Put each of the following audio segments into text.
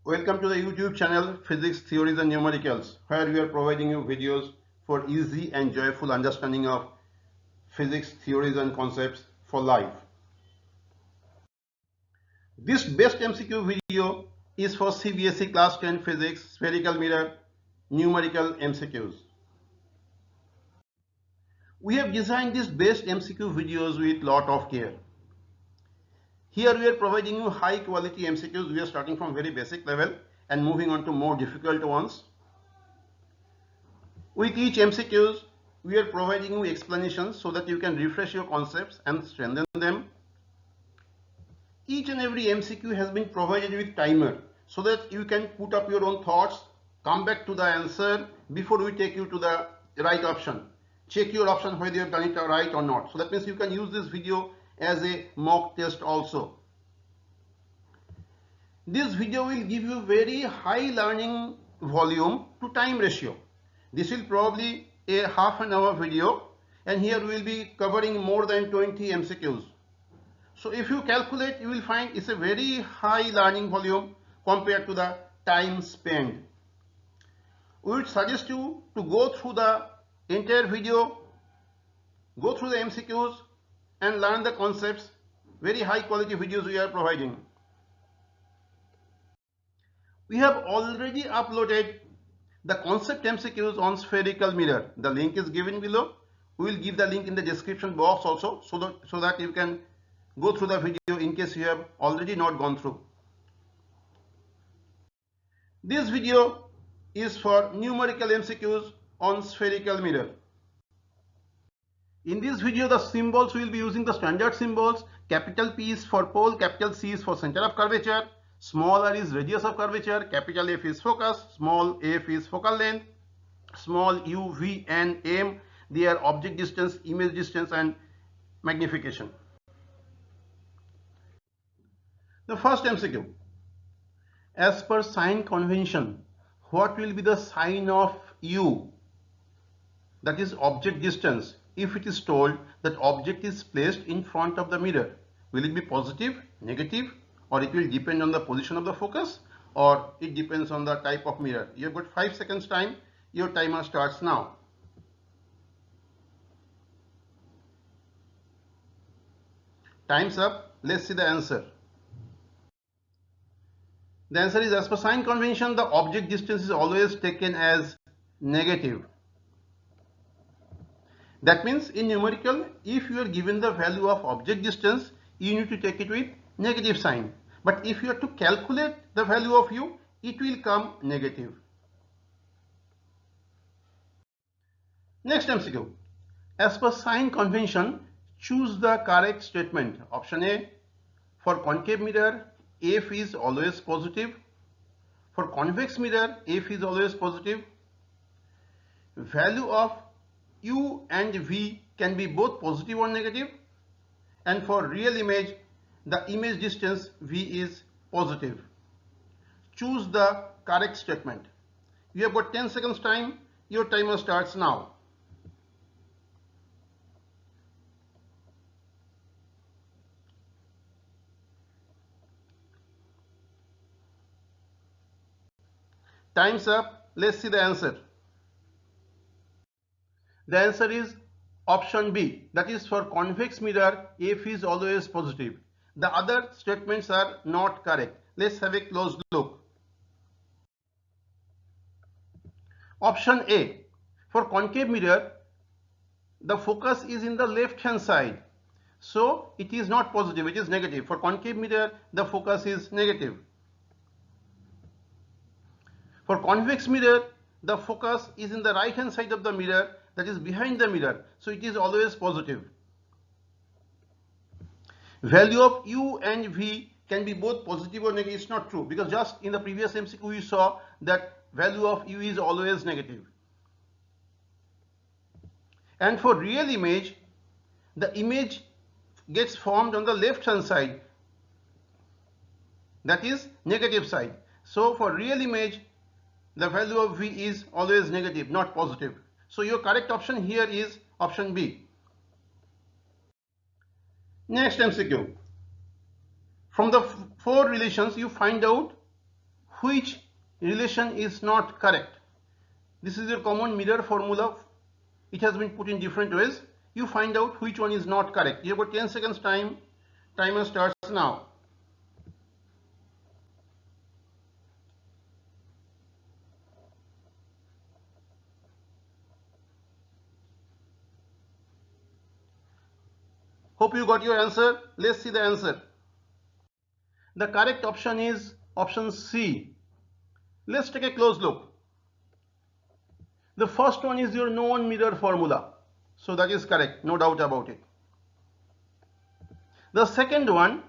Welcome to the YouTube channel Physics Theories and Numericals, where we are providing you videos for easy and joyful understanding of physics theories and concepts for life. This best MCQ video is for CBSE Class 10 Physics Spherical Mirror Numerical MCQs. We have designed these best MCQ videos with lot of care. Here we are providing you high quality MCQs. We are starting from very basic level and moving on to more difficult ones. With each MCQs, we are providing you explanations so that you can refresh your concepts and strengthen them. Each and every MCQ has been provided with timer so that you can put up your own thoughts, come back to the answer before we take you to the right option. Check your option whether you have done it right or not. So that means you can use this video as a mock test also. This video will give you very high learning volume to time ratio. This will probably a half an hour video, and here we will be covering more than 20 MCQs. So if you calculate, you will find it's a very high learning volume compared to the time spent. We would suggest you to go through the entire video, go through the MCQs and learn the concepts. Very high quality videos we are providing. We have already uploaded the concept MCQs on spherical mirror. The link is given below. We will give the link in the description box also so that you can go through the video in case you have already not gone through. This video is for numerical MCQs on spherical mirror. In this video, the symbols we will be using the standard symbols. Capital P is for pole, capital C is for center of curvature, small r is radius of curvature, capital F is focus, small f is focal length, small u, v and m, they are object distance, image distance and magnification. The first MCQ. As per sign convention, what will be the sign of u? That is object distance. If it is told that object is placed in front of the mirror, will it be positive, negative, or it will depend on the position of the focus, or it depends on the type of mirror? You have got 5 seconds time. Your timer starts now. Time's up. Let's see the answer. The answer is, as per sign convention, the object distance is always taken as negative. That means in numerical, if you are given the value of object distance, you need to take it with negative sign. But if you are to calculate the value of u, it will come negative. Next MCQ. As per sign convention, choose the correct statement. Option A. For concave mirror, f is always positive. For convex mirror, f is always positive. Value of u and v can be both positive or negative, and for real image the image distance v is positive. Choose the correct statement. You have got 10 seconds time. Your timer starts now. Time's up. Let's see the answer. The answer is option B. That is, for convex mirror, f is always positive. The other statements are not correct. Let's have a close look. Option A. For concave mirror, the focus is in the left hand side. So it is not positive, it is negative. For concave mirror, the focus is negative. For convex mirror, the focus is in the right hand side of the mirror, that is behind the mirror, so it is always positive. Value of u and v can be both positive or negative. It's not true, because just in the previous MCQ we saw that value of u is always negative. And for real image, the image gets formed on the left hand side, that is negative side. So for real image, the value of v is always negative, not positive. So your correct option here is option B. Next MCQ. From the four relations, you find out which relation is not correct. This is your common mirror formula. It has been put in different ways. You find out which one is not correct. You have got 10 seconds time. Timer starts now. Hope you got your answer. Let's see the answer. The correct option is option C. Let's take a close look. The first one is your known mirror formula. So that is correct, no doubt about it. The second one,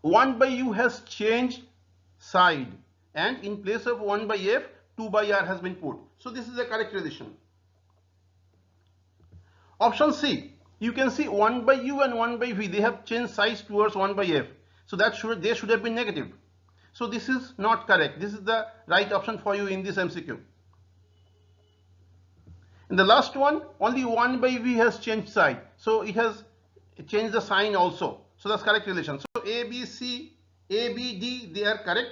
1 by u has changed side, and in place of 1 by f, 2 by r has been put. So this is the correct relation. Option C, you can see 1 by u and 1 by v, they have changed size towards 1 by f. So they should have been negative. So this is not correct. This is the right option for you in this MCQ. In the last one, only 1 by v has changed side. So it has changed the sign also. So that's correct relation. So A, B, C, A, B, D, they are correct.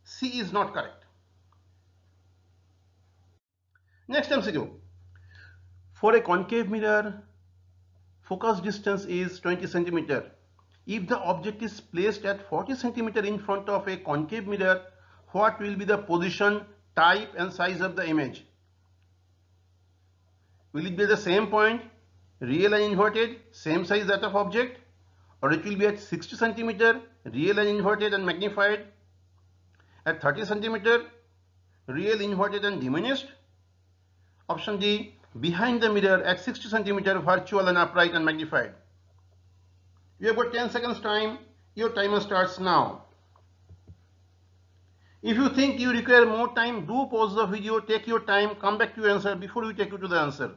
C is not correct. Next MCQ. For a concave mirror, focus distance is 20 centimeter. If the object is placed at 40 centimeter in front of a concave mirror, what will be the position, type and size of the image? Will it be at the same point, real and inverted, same size that of object, or it will be at 60 centimeter, real and inverted and magnified, at 30 centimeter, real, inverted and diminished? Option D, behind the mirror at 60 centimeter, virtual and upright and magnified. You have got 10 seconds time. Your timer starts now. If you think you require more time, do pause the video, take your time, come back to your answer before we take you to the answer.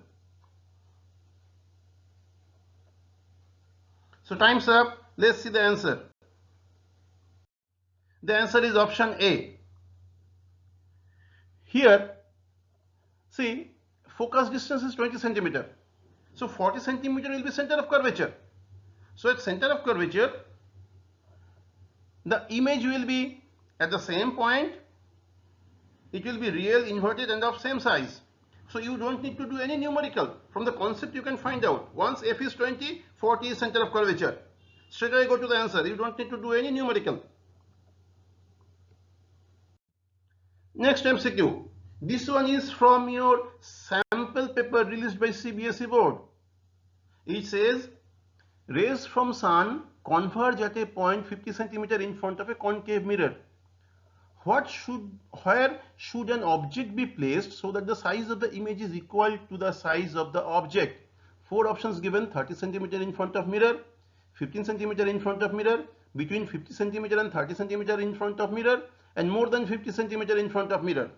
So time's up. Let's see the answer. The answer is option A. Here, see, focus distance is 20 centimeter. So 40 centimeter will be center of curvature. So at center of curvature, the image will be at the same point. It will be real, inverted and of same size. So you don't need to do any numerical. From the concept you can find out. Once f is 20, 40 is center of curvature. Straight away go to the answer. You don't need to do any numerical. Next MCQ. This one is from your sample paper released by CBSE board. It says, rays from sun converge at a point 50 centimeter in front of a concave mirror. Where should an object be placed so that the size of the image is equal to the size of the object? 4 options given: 30 centimeter in front of mirror, 15 centimeter in front of mirror, between 50 centimeter and 30 centimeter in front of mirror, and more than 50 centimeter in front of mirror.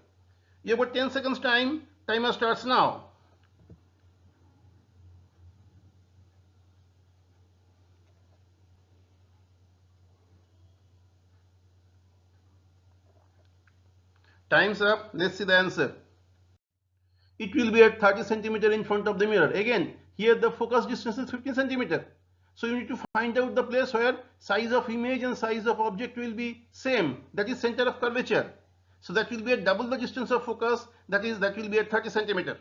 You have got 10 seconds time. Timer starts now. Time's up. Let's see the answer. It will be at 30 centimeter in front of the mirror. Again, here the focus distance is 15 centimeter. So you need to find out the place where size of image and size of object will be same. That is center of curvature. So that will be at double the distance of focus. That will be at 30 centimeter.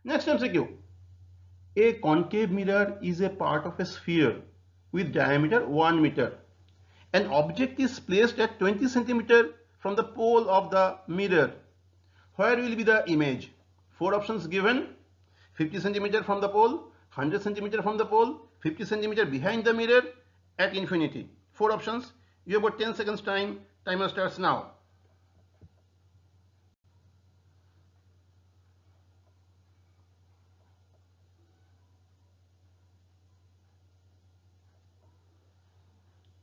Next MCQ. A concave mirror is a part of a sphere with diameter 1 meter. An object is placed at 20 centimeter from the pole of the mirror. Where will be the image? 4 options given: 50 centimeter from the pole, 100 centimeter from the pole, 50 centimeter behind the mirror, at infinity. 4 options. You have got 10 seconds time. Timer starts now.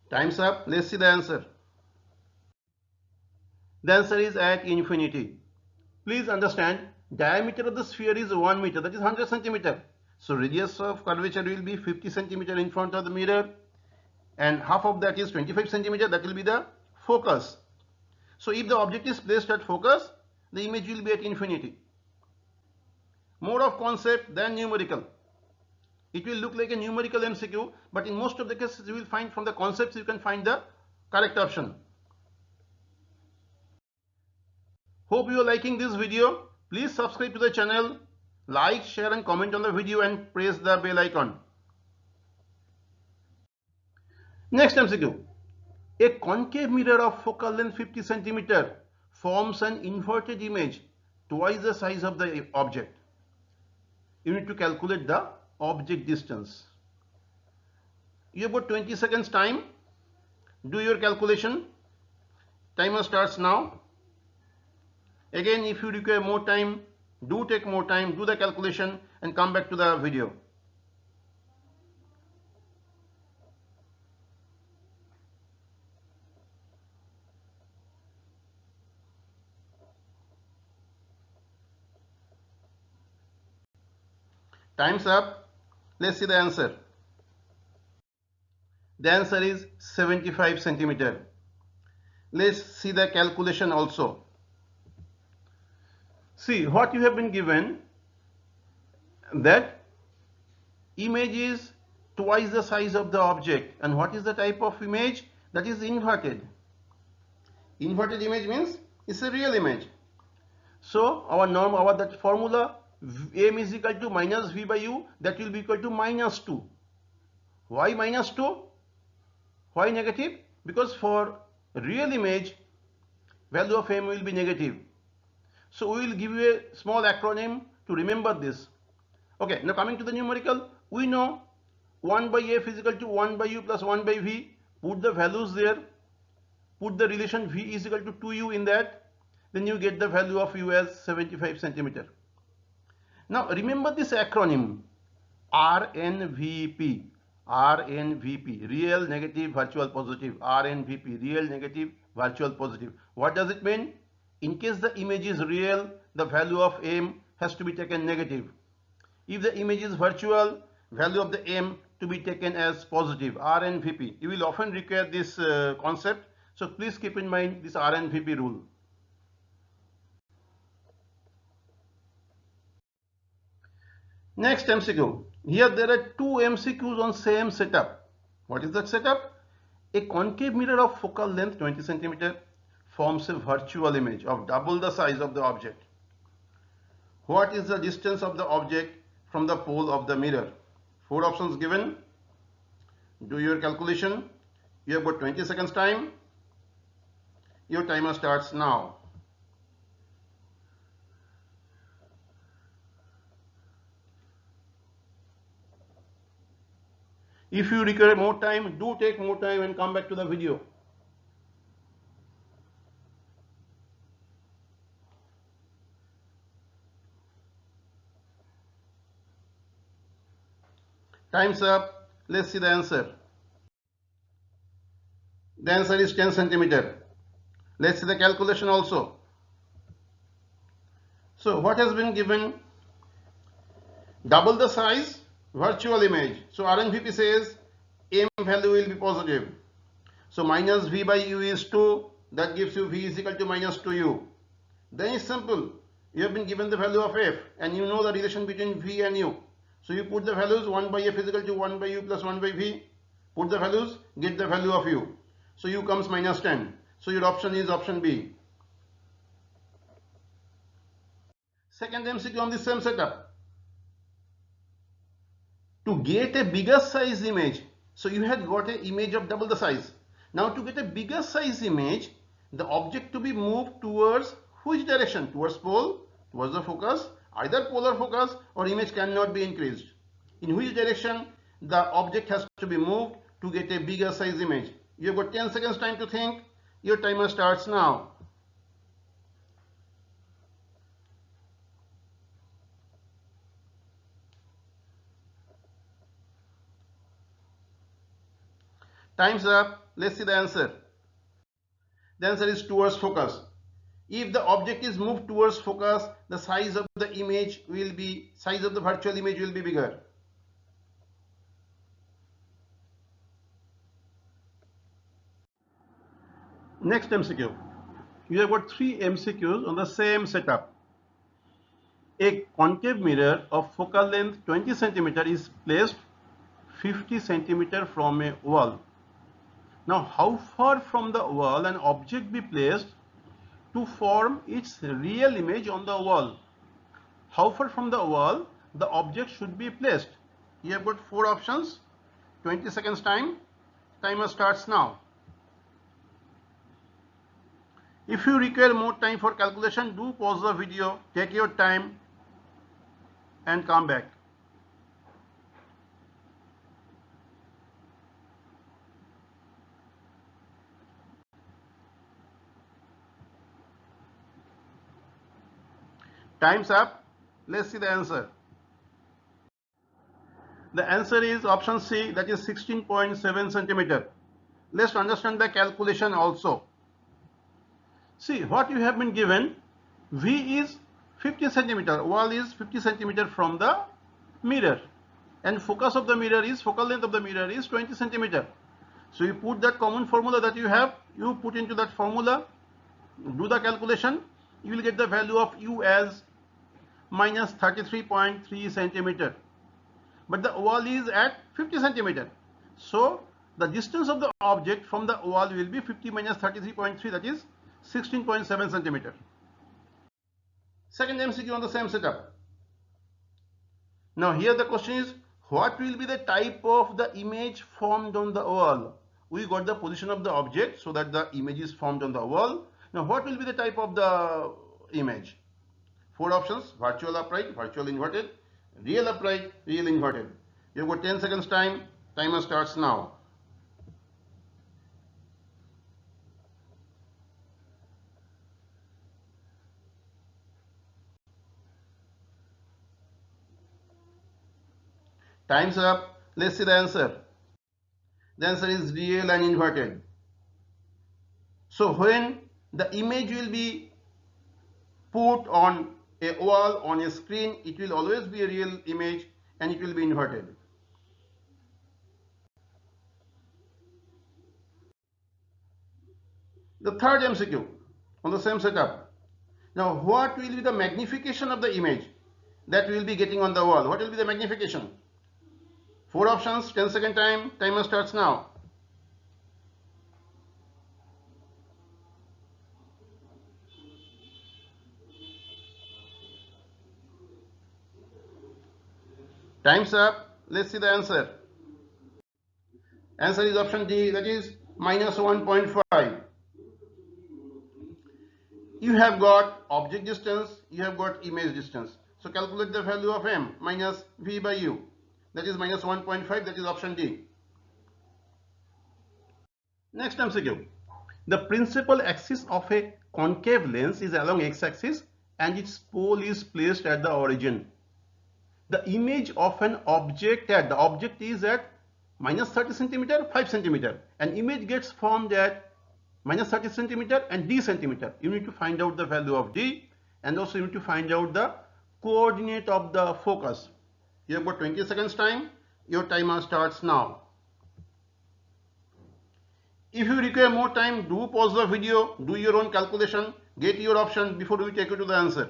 Time's up. Let's see the answer. The answer is at infinity. Please understand, diameter of the sphere is 1 meter, that is 100 centimeter. So radius of curvature will be 50 centimeter in front of the mirror, and half of that is 25 centimeter, that will be the focus. So if the object is placed at focus, the image will be at infinity. More of concept than numerical. It will look like a numerical MCQ, but in most of the cases you will find from the concepts you can find the correct option. Hope you are liking this video. Please subscribe to the channel, like, share and comment on the video and press the bell icon. Next MCQ. A concave mirror of focal length 50 cm forms an inverted image twice the size of the object. You need to calculate the object distance. You have got 20 seconds time. Do your calculation. Timer starts now. Again, if you require more time, do take more time, do the calculation and come back to the video. Time's up. Let's see the answer. The answer is 75 cm. Let's see the calculation also. See what you have been given, that image is twice the size of the object, and what is the type of image? That is inverted. Inverted image means it's a real image. So our that formula m is equal to minus v by u, that will be equal to -2. Why -2? Why negative? Because for real image value of m will be negative. So we will give you a small acronym to remember this. Okay, now coming to the numerical, we know 1 by f is equal to 1 by u plus 1 by v. Put the values there. Put the relation v is equal to 2u in that. Then you get the value of u as 75 cm. Now remember this acronym RNVP. RNVP, real, negative, virtual, positive. RNVP, real, negative, virtual, positive. What does it mean? In case the image is real, the value of m has to be taken negative. If the image is virtual, value of the m to be taken as positive. RNVP. You will often require this concept, so please keep in mind this RNVP rule. Next MCQ. Here there are two MCQs on same setup. What is that setup? A concave mirror of focal length 20 cm forms a virtual image of double the size of the object. What is the distance of the object from the pole of the mirror? Four options given. Do your calculation. You have got 20 seconds time. Your timer starts now. If you require more time, do take more time and come back to the video. Time's up. Let's see the answer. The answer is 10 cm. Let's see the calculation also. So what has been given? Double the size, virtual image. So RNVP says m value will be positive. So minus v by u is 2. That gives you v is equal to minus 2u. Then it's simple. You have been given the value of f and you know the relation between v and u. So you put the values, 1 by f is equal to 1 by u plus 1 by v. Put the values, get the value of u. So u comes minus 10. So your option is option B. Second MCQ on the same setup. To get a bigger size image, so you had got an image of double the size. Now to get a bigger size image, the object to be moved towards which direction? Towards pole, towards the focus, either polar focus or image cannot be increased. In which direction the object has to be moved to get a bigger size image? You have got 10 seconds time to think. Your timer starts now. Time's up. Let's see the answer. The answer is towards focus. If the object is moved towards focus, the size of the image will be, size of the virtual image will be bigger. Next MCQ. You have got three MCQs on the same setup. A concave mirror of focal length 20 cm is placed 50 cm from a wall. Now, how far from the wall an object be placed to form its real image on the wall? How far from the wall the object should be placed? You have got 4 options. 20 seconds time. Timer starts now. If you require more time for calculation, do pause the video, take your time and come back. Time's up. Let's see the answer. The answer is option C, that is 16.7 centimeter. Let's understand the calculation also. See, what you have been given, V is 50 centimeter, wall is 50 centimeter from the mirror, and focus of the mirror is, focal length of the mirror is 20 centimeter. So you put that common formula that you have, you put into that formula, do the calculation, you will get the value of U as minus 33.3 centimeter. But the wall is at 50 centimeter. So the distance of the object from the wall will be 50 minus 33.3, that is 16.7 centimeter. Second MCQ on the same setup. Now here the question is, what will be the type of the image formed on the wall? We got the position of the object so that the image is formed on the wall. Now what will be the type of the image? 4 options: virtual upright, virtual inverted, real upright, real inverted. You've got 10 seconds time. Timer starts now. Time's up. Let's see the answer. The answer is real and inverted. So when the image will be put on a wall, on a screen, it will always be a real image and it will be inverted. The third MCQ on the same setup. Now what will be the magnification of the image that we will be getting on the wall? What will be the magnification? 4 options, 10-second time, timer starts now. Time's up. Let's see the answer. Answer is option D, that is minus 1.5. You have got object distance, you have got image distance. So calculate the value of M minus V by U. That is minus 1.5, that is option D. Next MCQ. The principal axis of a concave lens is along x-axis and its pole is placed at the origin. The image of an object the object is at minus 30 centimeter, 5 centimeter. An image gets formed at minus 30 centimeter and D centimeter. You need to find out the value of D and also you need to find out the coordinate of the focus. You have got 20 seconds time. Your timer starts now. If you require more time, do pause the video, do your own calculation, get your option before we take you to the answer.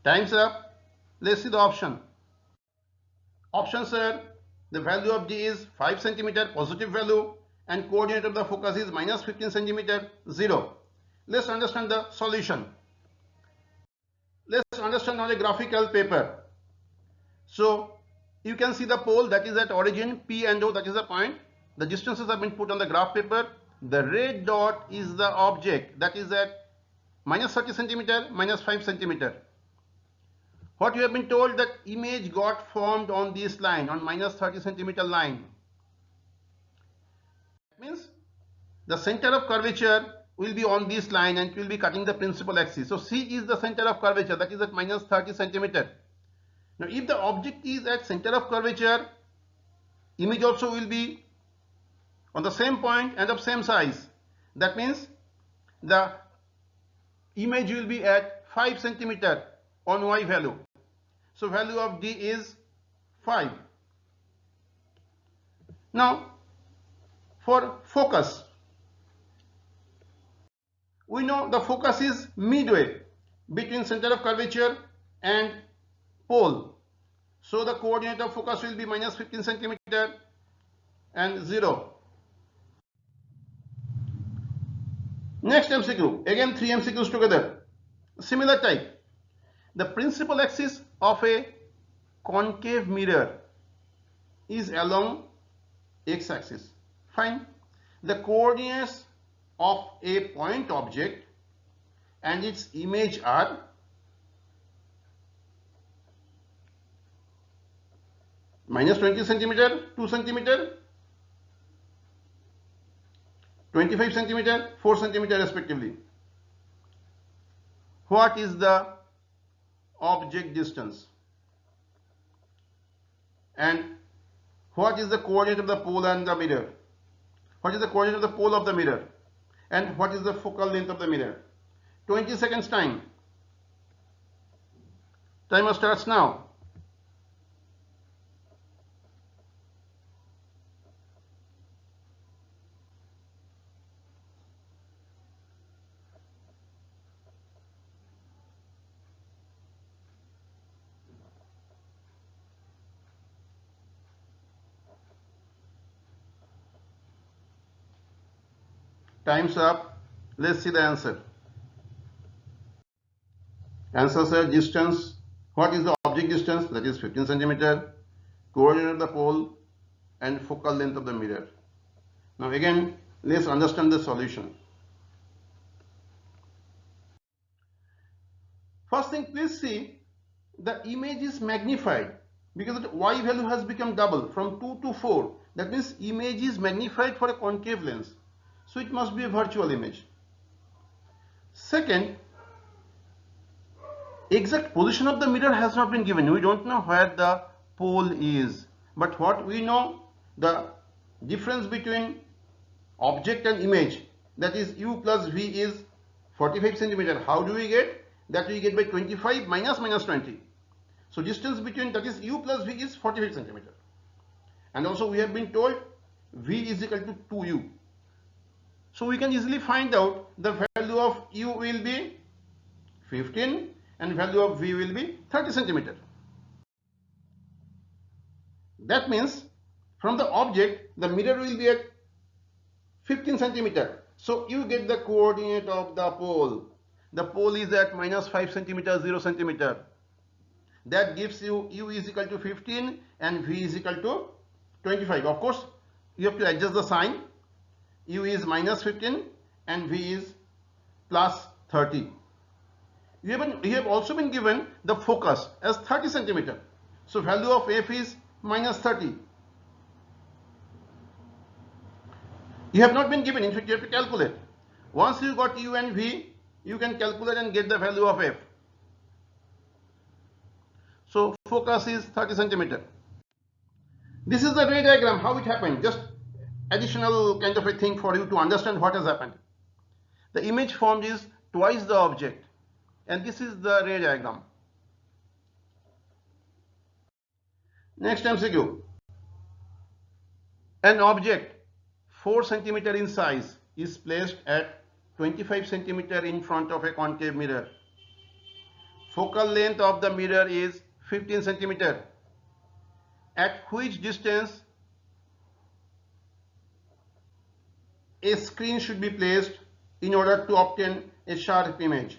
Time's up. Let's see the option. Options are, the value of D is 5 centimeter, positive value, and coordinate of the focus is minus 15 centimeter, 0. Let's understand the solution. Let's understand on a graphical paper. So you can see the pole that is at origin, P and O, that is the point. The distances have been put on the graph paper. The red dot is the object that is at minus 30 centimeter, minus 5 centimeter. What you have been told, that image got formed on this line, on minus 30 centimeter line. That means the center of curvature will be on this line and it will be cutting the principal axis. So C is the center of curvature, that is at minus 30 centimeter. Now if the object is at center of curvature, image also will be on the same point and of same size. That means the image will be at 5 centimeter on Y value. So value of D is 5. Now for focus, we know the focus is midway between center of curvature and pole. So the coordinate of focus will be minus 15 centimeter and 0. Next MCQ, again 3 MCQs together, similar type. The principal axis of a concave mirror is along x-axis. Fine. The coordinates of a point object and its image are minus 20 centimeter, 2 centimeter, 25 centimeter, 4 centimeter respectively. What is the object distance? And what is the coordinate of the pole and the mirror? What is the coordinate of the pole of the mirror? And what is the focal length of the mirror? 20 seconds time. Timer starts now. Time's up. Let's see the answer. Answers are distance. What is the object distance? That is 15 centimeter. Coordinate of the pole and focal length of the mirror. Now again, let's understand the solution. First thing, please see the image is magnified because the y value has become double from 2 to 4. That means image is magnified for a concave lens. So it must be a virtual image. Second, exact position of the mirror has not been given. We don't know where the pole is. But what we know, the difference between object and image, that is u plus v, is 45 centimeter. How do we get? That we get by 25 minus 20. So distance between, that is u plus v, is 45 centimeter. And also we have been told v is equal to 2u. So we can easily find out the value of u will be 15 and value of v will be 30 centimeter. That means from the object the mirror will be at 15 centimeter. So you get the coordinate of the pole. The pole is at minus 5 centimeter, 0 centimeter. That gives you u is equal to 15 and v is equal to 25. Of course, you have to adjust the sign. U is minus 15 and v is plus 30. You have also been given the focus as 30 centimeter. So value of f is minus 30. You have not been given, in fact you have to calculate. Once you got u and v, you can calculate and get the value of f. So focus is 30 centimeter. This is the ray diagram, how it happened. Just additional kind of a thing for you to understand what has happened. The image formed is twice the object, and this is the ray diagram. Next MCQ. An object 4 centimeter in size is placed at 25 centimeter in front of a concave mirror. Focal length of the mirror is 15 centimeter. At which distance a screen should be placed in order to obtain a sharp image?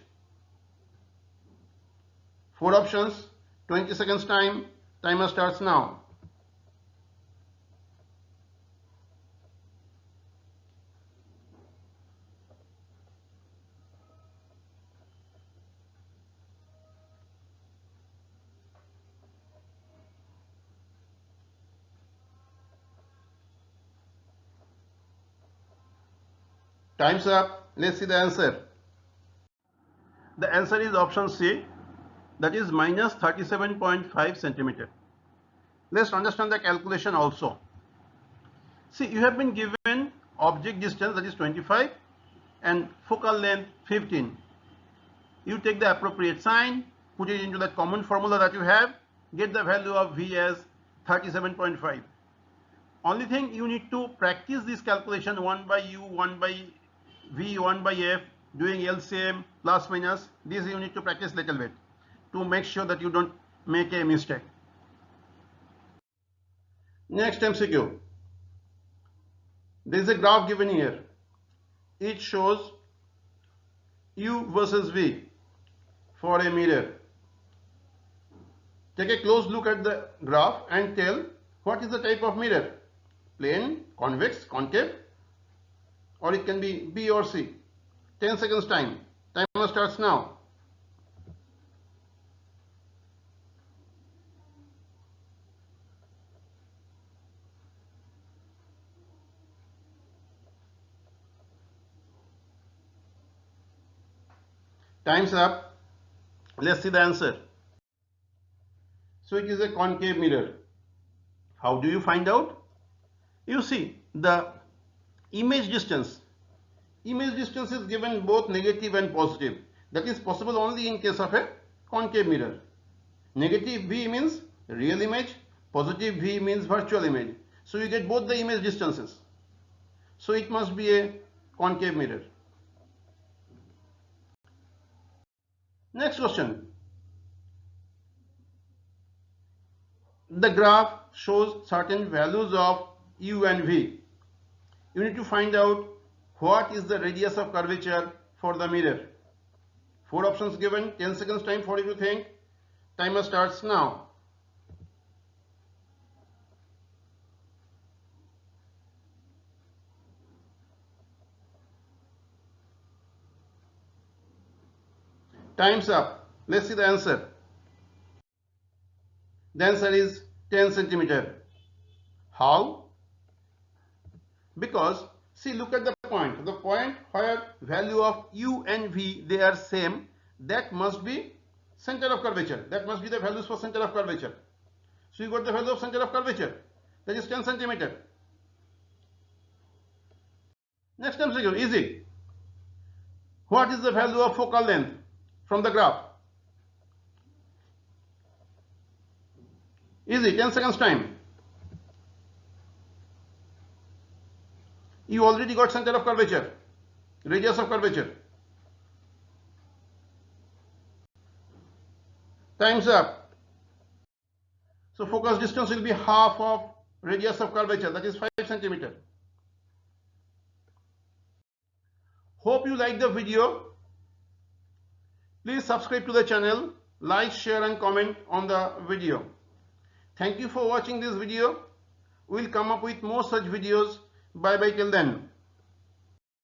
4 options, 20 seconds time. Timer starts now. Time's up. Let's see the answer. The answer is option C, that is minus 37.5 centimeter. Let's understand the calculation also. See, you have been given object distance, that is 25, and focal length 15. You take the appropriate sign, put it into the common formula that you have, get the value of V as 37.5. Only thing, you need to practice this calculation 1 by u, 1 by v, 1 by f, doing LCM, plus minus. This you need to practice little bit to make sure that you don't make a mistake. Next MCQ. There is a graph given here. It shows u versus v for a mirror. Take a close look at the graph and tell what is the type of mirror. Plane, convex, concave, or it can be B or C. 10 seconds time. Timer starts now. Time's up. Let's see the answer. So it is a concave mirror. How do you find out? You see, the image distance. Image distance is given both negative and positive. That is possible only in case of a concave mirror. Negative V means real image, positive V means virtual image. So you get both the image distances. So it must be a concave mirror. Next question. The graph shows certain values of u and v. You need to find out what is the radius of curvature for the mirror. 4 options given, 10 seconds time for you to think. Timer starts now. Time's up. Let's see the answer. The answer is 10 centimeter. How? Because see, look at the point. The point where value of u and v, they are same, that must be center of curvature. That must be the values for center of curvature. So you got the value of center of curvature. That is 10 centimeter. Next MCQ, easy. What is the value of focal length from the graph? Easy, 10 seconds time. You already got center of curvature, radius of curvature. Time's up. So focus distance will be half of radius of curvature, that is 5 centimeter. Hope you like the video. Please subscribe to the channel, like, share and comment on the video. Thank you for watching this video. We'll come up with more such videos. Bye bye till then.